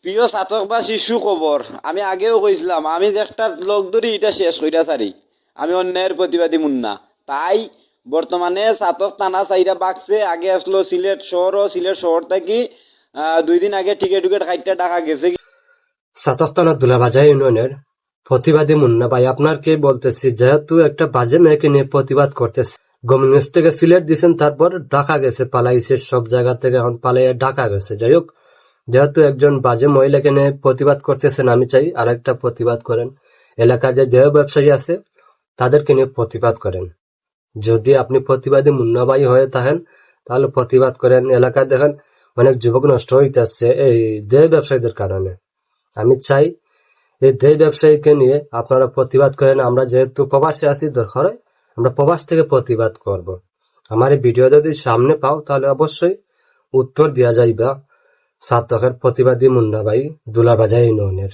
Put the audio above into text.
প্রিয় ছাত্রক বা শিশু খবর, আমি আগেও কইছিলাম আমি যে একটা লোক ধরি এটা শেষ কইরা সারি। আমি অন্যায়ের প্রতিবাদী মুন্না। তাই বর্তমানে ছাত্রক থানা চাইরা বাগছে। আগে আসলো সিলেট শহর, ও সিলেট শহর থেকে 2 দিন আগে টিকেট টুকেট কাইটটা ঢাকা গেছে। সাতস্তানা দুলাবাজার ইউনিয়নের প্রতিবাদী মুন্না ভাই, আপনাকে বলতেছি, যেহেতু একটা বাজে মেয়েকে নিয়ে প্রতিবাদ করতেছে, গোবিন্দগঞ্জ থেকে সিলেট দিয়েছেন, তারপর ঢাকা গেছে, পালাইছে সব জায়গা থেকে, এখন পালাইয়া ঢাকা গেছে। যাই হোক, যেহেতু একজন বাজে মহিলাকে নিয়ে প্রতিবাদ করতেছেন, আমি চাই আরেকটা প্রতিবাদ করেন। এলাকার যে ব্যবসায়ী আছে তাদেরকে নিয়ে প্রতিবাদ করেন। যদি আপনি প্রতিবাদী মুন্না ভাই হয়ে থাকেন তাহলে প্রতিবাদ করেন। এলাকায় দেখেন অনেক যুবক নষ্ট হইতেছে এই দেহ ব্যবসায়ীদের কারণে। আমি চাই এই দেহ ব্যবসায়ীকে নিয়ে আপনারা প্রতিবাদ করেন। আমরা যেহেতু প্রবাসে আছি, দরকার হয় আমরা প্রবাস থেকে প্রতিবাদ করব। আমার এই ভিডিও যদি সামনে পাও তাহলে অবশ্যই উত্তর দেওয়া যাইবা ছাত্রকের প্রতিবাদী মুন্না ভাই দুলাবাজার ইউনিয়নের।